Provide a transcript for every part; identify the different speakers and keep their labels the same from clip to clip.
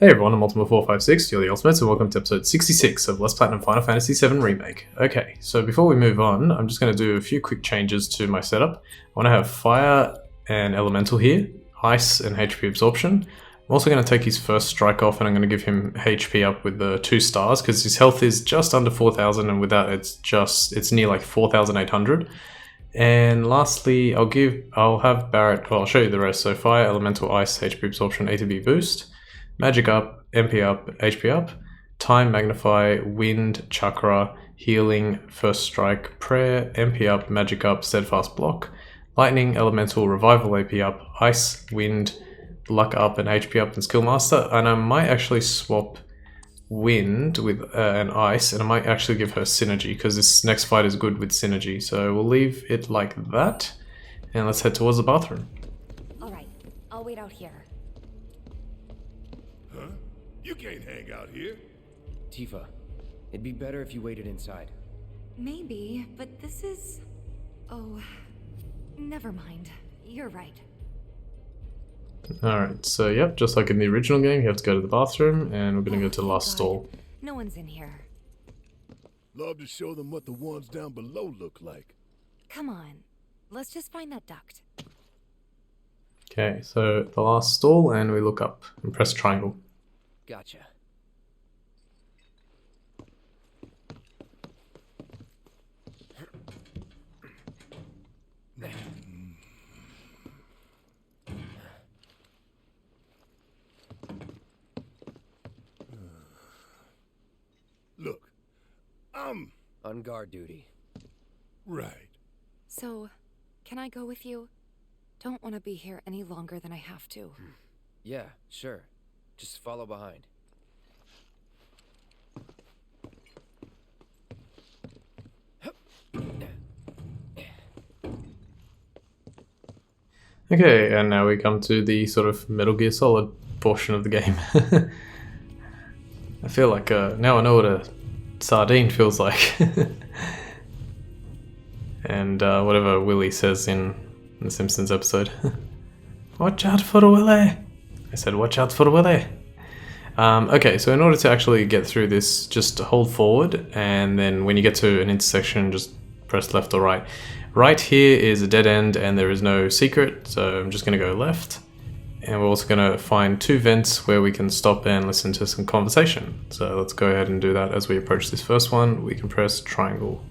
Speaker 1: Hey everyone, I'm Ultima456, you're the Ultimates, and welcome to episode 66 of Let's Platinum Final Fantasy VII Remake. Okay, so before we move on, I'm just going to do a few quick changes to my setup. I want to have Fire and Elemental here, Ice and HP Absorption. I'm also going to take his first strike off and I'm going to give him HP up with the 2 stars, because his health is just under 4,000 and with that it's near like 4,800. And lastly, I'll have Barret, well I'll show you the rest, so Fire, Elemental, Ice, HP Absorption, ATB Boost. Magic up, MP up, HP up, Time, Magnify, Wind, Chakra, Healing, First Strike, Prayer, MP up, Magic up, Steadfast Block, Lightning, Elemental, Revival AP up, Ice, Wind, Luck up, and HP up, and Skill Master. And I might actually swap Wind with an Ice, and I might actually give her Synergy, because this next fight is good with Synergy. So we'll leave it like that, and let's head towards the bathroom.
Speaker 2: Alright, I'll wait out here.
Speaker 3: You can't hang out here.
Speaker 4: Tifa, it'd be better if you waited inside.
Speaker 2: Maybe, but this is... Oh, never mind. You're right.
Speaker 1: Alright, so yep, just like in the original game, you have to go to the bathroom, and we're going to go to the last stall.
Speaker 2: No one's in here.
Speaker 3: Love to show them what the ones down below look like.
Speaker 2: Come on, let's just find that duct.
Speaker 1: Okay, so the last stall, and we look up and press triangle.
Speaker 4: Gotcha.
Speaker 3: Look, I'm...
Speaker 4: On guard duty.
Speaker 3: Right.
Speaker 2: So, can I go with you? Don't want to be here any longer than I have to.
Speaker 4: Yeah, sure. Just follow behind.
Speaker 1: Okay, and now we come to the sort of Metal Gear Solid portion of the game. I feel like now I know what a sardine feels like. And whatever Willy says in the Simpsons episode. Watch out for Willy! I said watch out for Willy! Okay, so in order to actually get through this, just hold forward, and then when you get to an intersection, just press left or right. Right here is a dead end and there is no secret, so I'm just going to go left. And we're also going to find 2 vents where we can stop and listen to some conversation. So let's go ahead and do that as we approach this first one. We can press triangle.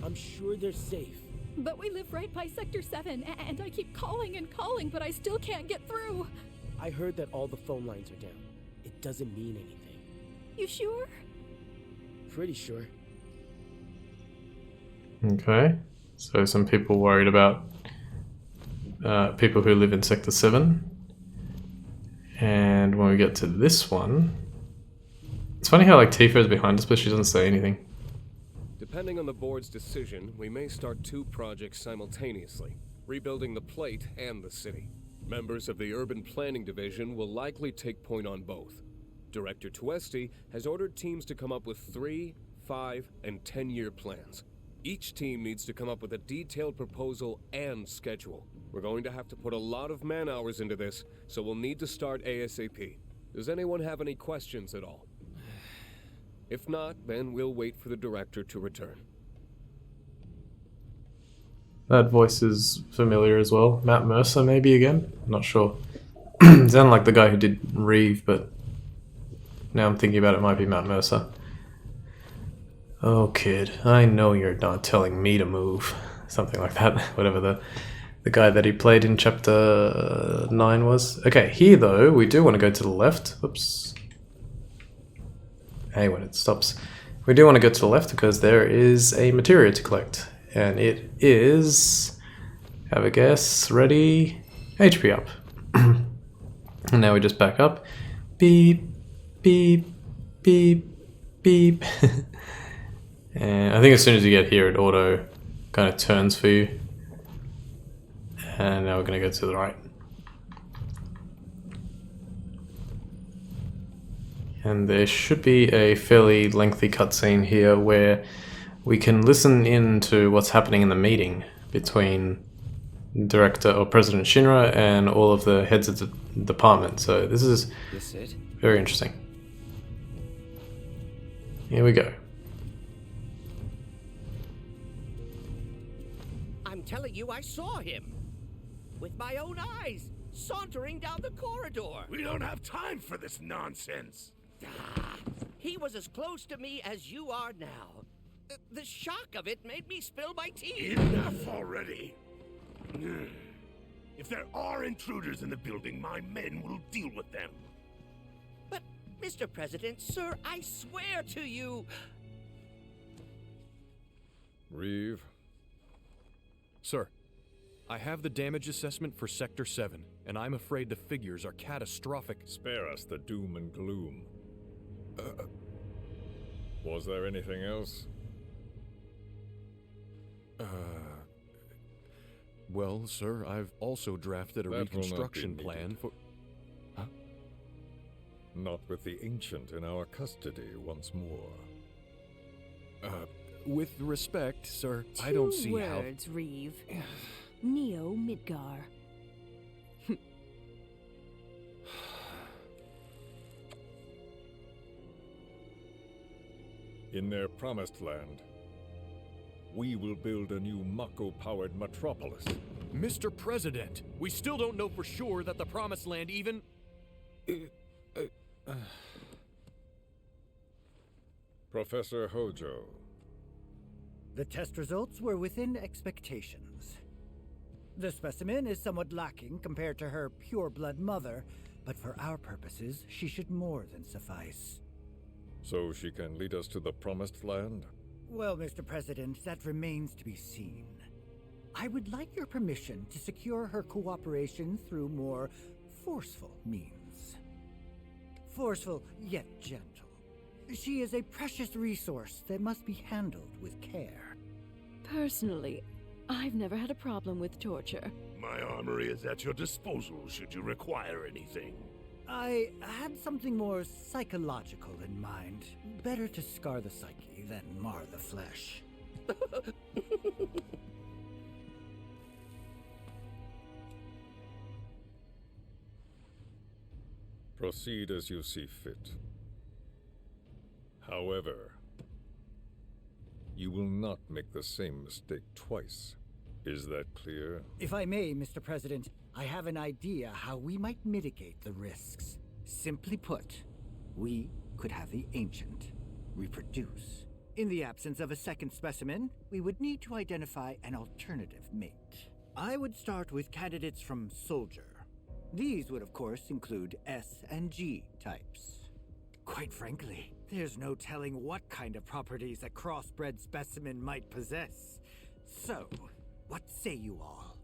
Speaker 5: I'm sure they're safe.
Speaker 6: But we live right by Sector 7, and I keep calling and calling, but I still can't get through.
Speaker 5: I heard that all the phone lines are down. It doesn't mean anything.
Speaker 6: You sure?
Speaker 5: Pretty sure.
Speaker 1: Okay, so some people worried about people who live in Sector 7. And when we get to this one, it's funny how like Tifa is behind us, but she doesn't say anything.
Speaker 7: Depending on the board's decision, we may start 2 projects simultaneously, rebuilding the plate and the city. Members of the Urban Planning Division will likely take point on both. Director Tuesti has ordered teams to come up with 3, 5, and 10-year plans. Each team needs to come up with a detailed proposal and schedule. We're going to have to put a lot of man-hours into this, so we'll need to start ASAP. Does anyone have any questions at all? If not, then we'll wait for the director to return.
Speaker 1: That voice is familiar as well. Matt Mercer maybe again? I'm not sure. Sounded like the guy who did Reeve, but now I'm thinking about it, might be Matt Mercer. Oh kid, I know you're not telling me to move. Something like that. Whatever the guy that he played in chapter 9 was. Okay, here though, we do want to go to the left. Oops. Hey, when it stops. We do want to go to the left because there is a materia to collect. And it is, have a guess, ready, HP up. And now we just back up. Beep, beep, beep, beep. And I think as soon as you get here, it auto kind of turns for you. And now we're going to go to the right. And there should be a fairly lengthy cutscene here where we can listen in to what's happening in the meeting between Director or President Shinra and all of the heads of the department. So this is
Speaker 4: This it?
Speaker 1: very interesting. Here we go.
Speaker 8: I'm telling you, I saw him. With my own eyes, sauntering down the corridor.
Speaker 3: We don't have time for this nonsense.
Speaker 8: He was as close to me as you are now. The shock of it made me spill my tea.
Speaker 3: Enough already. If there are intruders in the building, my men will deal with them.
Speaker 8: But, Mr. President, sir, I swear to you...
Speaker 9: Reeve. Sir, I have the damage assessment for Sector 7, and I'm afraid the figures are catastrophic.
Speaker 10: Spare us the doom and gloom. Was there anything else?
Speaker 9: Well, sir, I've also drafted a
Speaker 10: That will not be
Speaker 9: reconstruction
Speaker 10: needed.
Speaker 9: plan for... Huh?
Speaker 10: Not with the Ancient in our custody once more.
Speaker 9: With respect, sir, I don't see how...
Speaker 11: Two words, Reeve. Neo Midgar.
Speaker 10: In their promised land, we will build a new Mako-powered metropolis.
Speaker 9: Mr. President, we still don't know for sure that the Promised Land even...
Speaker 10: Professor Hojo.
Speaker 12: The test results were within expectations. The specimen is somewhat lacking compared to her pure-blood mother, but for our purposes, she should more than suffice.
Speaker 10: So she can lead us to the Promised Land?
Speaker 12: Well, Mr. President, that remains to be seen. I would like your permission to secure her cooperation through more forceful means. Forceful, yet gentle. She is a precious resource that must be handled with care.
Speaker 11: Personally, I've never had a problem with torture.
Speaker 3: My armory is at your disposal should you require anything.
Speaker 12: I had something more psychological in mind. Better to scar the psyche than mar the flesh.
Speaker 10: Proceed as you see fit. However, you will not make the same mistake twice. Is that clear?
Speaker 12: If I may, Mr. President, I have an idea how we might mitigate the risks. Simply put, we could have the Ancient reproduce. In the absence of a second specimen, we would need to identify an alternative mate. I would start with candidates from Soldier. These would, of course, include S and G types. Quite frankly, there's no telling what kind of properties a crossbred specimen might possess. So, what say you all?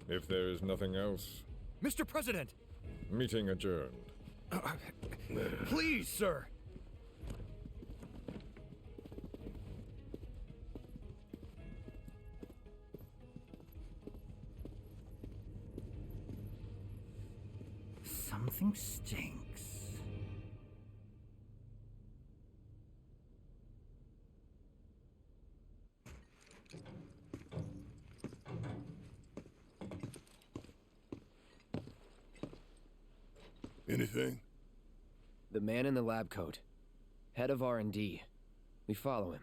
Speaker 10: If there is nothing else,
Speaker 9: Mr. President!
Speaker 10: meeting adjourned.
Speaker 9: Please, sir!
Speaker 12: Something stinks.
Speaker 3: Anything?
Speaker 4: The man in the lab coat. Head of R&D. We follow him.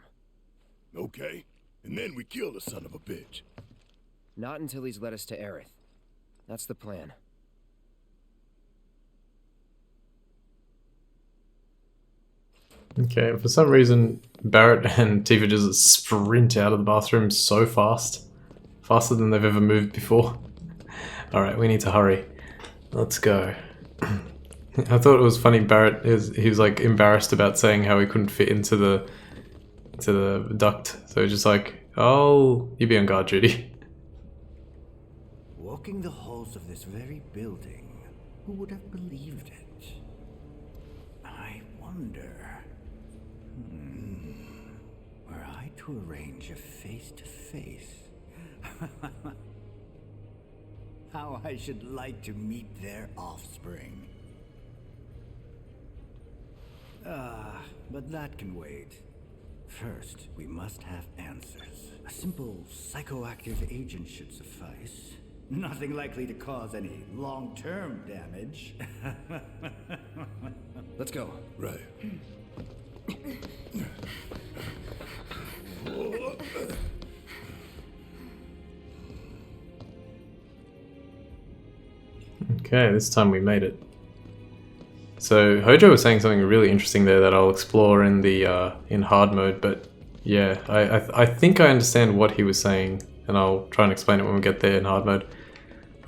Speaker 3: Okay. And then we kill the son of a bitch.
Speaker 4: Not until he's led us to Aerith. That's the plan.
Speaker 1: Okay, for some reason, Barrett and Tifa just sprint out of the bathroom so fast. Faster than they've ever moved before. Alright, we need to hurry. Let's go. I thought it was funny, he was like embarrassed about saying how he couldn't fit into the duct. So he's just like, oh, you be on guard duty.
Speaker 12: Walking the halls of this very building, who would have believed it? I wonder... were I to arrange a face-to-face... How I should like to meet their offspring. But that can wait. First, we must have answers. A simple psychoactive agent should suffice. Nothing likely to cause any long-term damage.
Speaker 4: Let's go.
Speaker 3: Right.
Speaker 1: Okay, this time we made it. So Hojo was saying something really interesting there that I'll explore in the in hard mode, but yeah, I think I understand what he was saying, and I'll try and explain it when we get there in hard mode.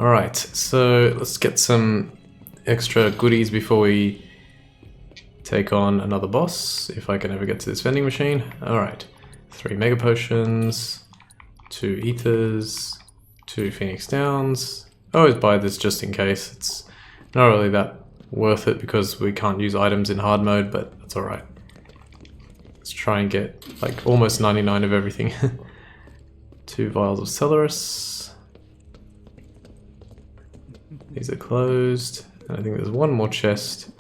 Speaker 1: Alright, so let's get some extra goodies before we take on another boss, if I can ever get to this vending machine. Alright, 3 Mega Potions, 2 Ethers, 2 Phoenix Downs. I always buy this just in case. It's not really that worth it because we can't use items in hard mode, but that's alright. Let's try and get like almost 99 of everything. 2 Vials of Celerus. These are closed, and I think there's one more chest.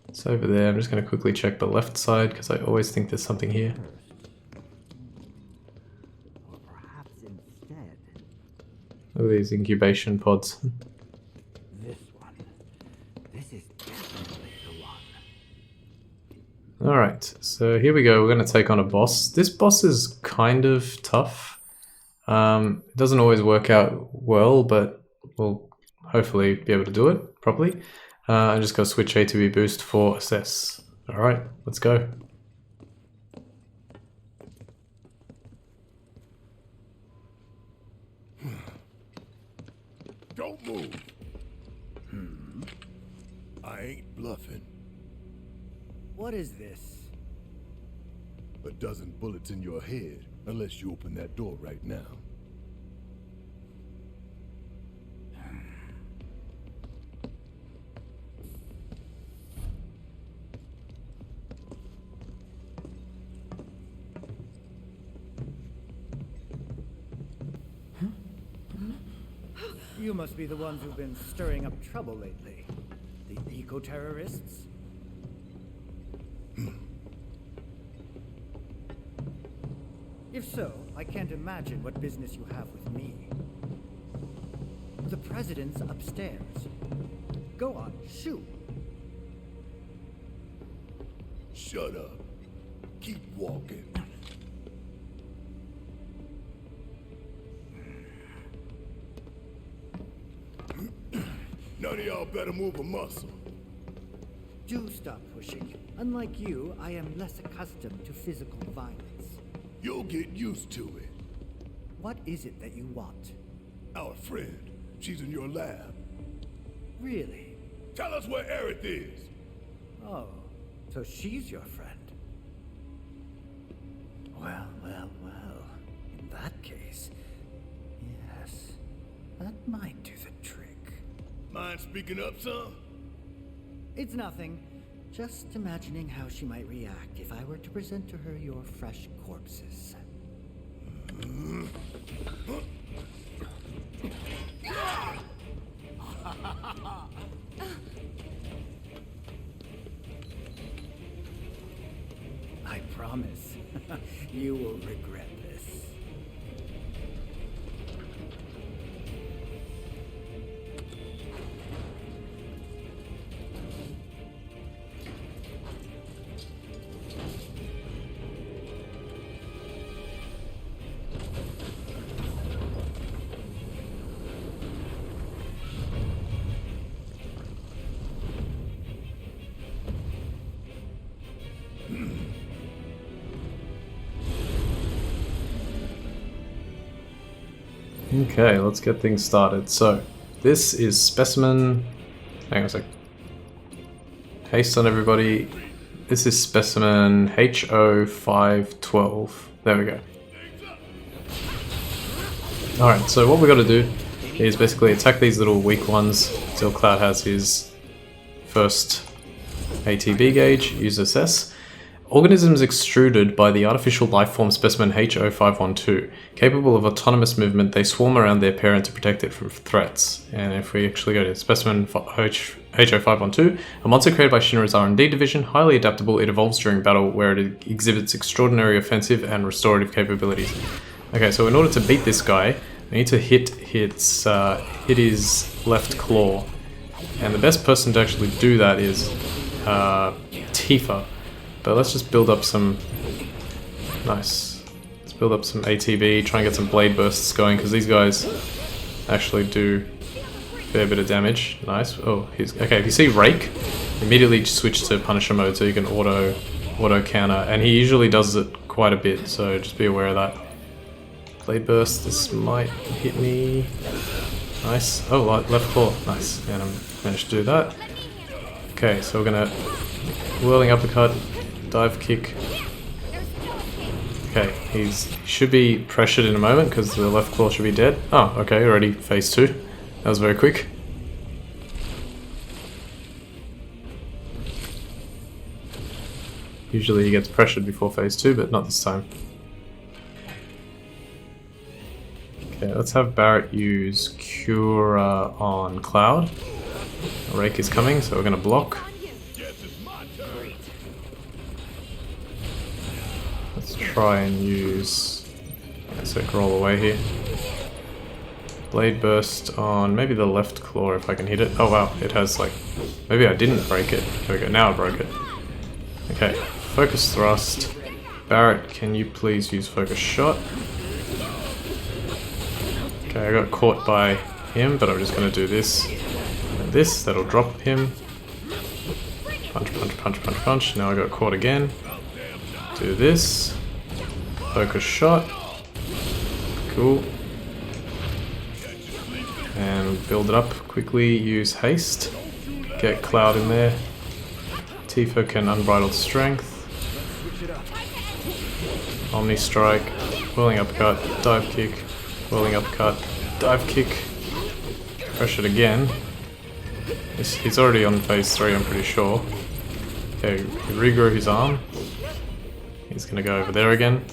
Speaker 1: It's over there. I'm just going to quickly check the left side because I always think there's something here.
Speaker 12: Or perhaps instead,
Speaker 1: Look at these incubation pods.
Speaker 12: this one. This is definitely the one.
Speaker 1: Alright, so here we go. We're going to take on a boss. This boss is kind of tough. It doesn't always work out well, but we'll hopefully be able to do it properly. I'm just going to switch A to B boost for assess. Alright, let's go.
Speaker 3: Don't move. I ain't bluffing.
Speaker 12: What is this?
Speaker 3: A dozen bullets in your head, unless you open that door right now.
Speaker 12: You must be the ones who've been stirring up trouble lately. The eco-terrorists? If so, I can't imagine what business you have with me. The president's upstairs. Go on, shoot.
Speaker 3: Shut up. Keep walking. None of y'all better move a muscle.
Speaker 12: Do stop pushing. Unlike you, I am less accustomed to physical violence.
Speaker 3: You'll get used to it.
Speaker 12: What is it that you want?
Speaker 3: Our friend. She's in your lab.
Speaker 12: Really?
Speaker 3: Tell us where Aerith is.
Speaker 12: Oh, so she's your friend. Well. In that case, yes, that might do the trick.
Speaker 3: Mind speaking up, son?
Speaker 12: It's nothing. Just imagining how she might react if I were to present to her your fresh corpses. I promise, you will regret this.
Speaker 1: Okay, let's get things started. So, this is specimen... Hang on a sec. Haste on everybody. This is specimen HO512. There we go. Alright, so what we got to do is basically attack these little weak ones until Cloud has his first ATB gauge, use assess. Organisms extruded by the artificial life-form specimen H0512. Capable of autonomous movement, they swarm around their parent to protect it from threats. And if we actually go to specimen H0512, a monster created by Shinra's R&D division, highly adaptable, it evolves during battle where it exhibits extraordinary offensive and restorative capabilities. Okay, so in order to beat this guy, we need to hit his left claw. And the best person to actually do that is Tifa. But let's just build up some... Nice. Let's build up some ATB, try and get some blade bursts going, because these guys actually do a fair bit of damage. Nice. Oh, he's... Okay, if you see Rake, immediately switch to Punisher mode so you can auto counter. And he usually does it quite a bit, so just be aware of that. Blade burst, this might hit me. Nice. Oh, left claw. Nice. And I managed to do that. Okay, so we're gonna... Whirling uppercut. Dive kick. Okay, he should be pressured in a moment because the left claw should be dead. Oh, okay, already phase 2. That was very quick. Usually he gets pressured before phase 2, but not this time. Okay, let's have Barrett use Cure on Cloud. Rake is coming, so we're going to block. Let's try and use... So roll away here. Blade Burst on maybe the left claw if I can hit it. Oh wow, it has like... Maybe I didn't break it. There we go, now I broke it. Okay, Focus Thrust. Barrett, can you please use Focus Shot? Okay, I got caught by him, but I'm just going to do this and this. That'll drop him. Punch, punch, punch, punch, punch. Now I got caught again. Do this. Focus Shot. Cool. And build it up quickly. Use Haste. Get Cloud in there. Tifa can Unbridled Strength. Omni Strike. Whirling Uppercut. Dive Kick. Whirling Uppercut. Dive Kick. Press it again. He's already on phase 3, I'm pretty sure. Okay, regrew his arm. He's gonna go over there again.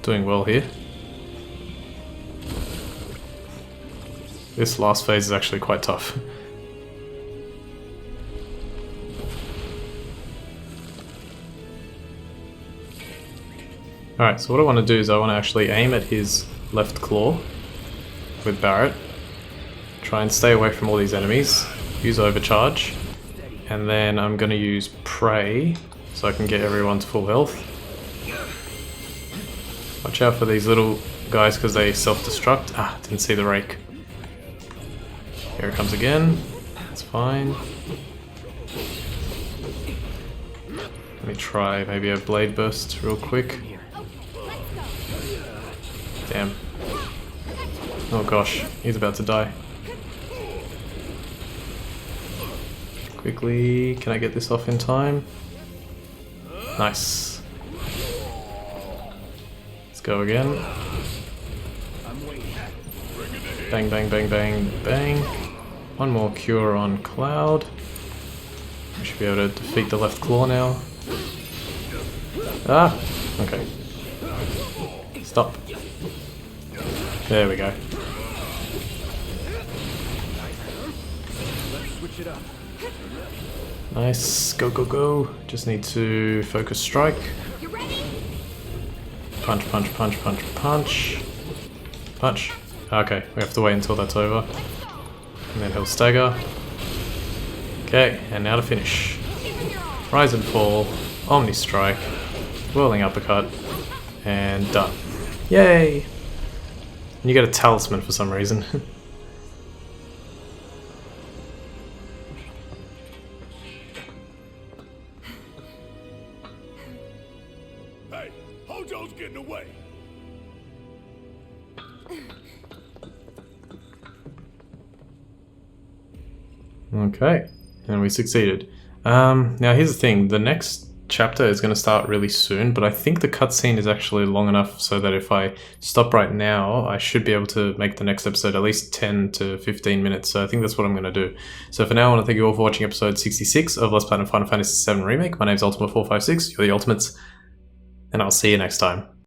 Speaker 1: Doing well here. This last phase is actually quite tough. Alright, so what I want to do is I want to actually aim at his left claw with Barrett. Try and stay away from all these enemies. Use Overcharge. And then I'm going to use Prey so I can get everyone to full health. Watch out for these little guys because they self-destruct. Ah, didn't see the Rake. Here it comes again. That's fine. Let me try maybe a Blade Burst real quick. Damn. Oh gosh, he's about to die. Quickly, can I get this off in time? Nice. Let's go again. Bang, bang, bang, bang, bang. One more Cure on Cloud. We should be able to defeat the left claw now. Ah! Okay. Stop. There we go. Nice. Go, go, go. Just need to focus strike. Punch, punch, punch, punch, punch. Punch. Okay, we have to wait until that's over. And then he'll stagger. Okay, and now to finish. Rise and Fall. Omni Strike. Whirling Uppercut. And done. Yay! And you get a talisman for some reason.
Speaker 3: Hey, Hojo's getting away.
Speaker 1: Okay, and we succeeded. Now here's the thing, the next chapter is going to start really soon, but I think the cutscene is actually long enough so that if I stop right now, I should be able to make the next episode at least 10 to 15 minutes. So I think that's what I'm going to do. So for now, I want to thank you all for watching episode 66 of Let's Platinum Final Fantasy VII Remake. My name's Ultima456, you're the Ultimates, and I'll see you next time.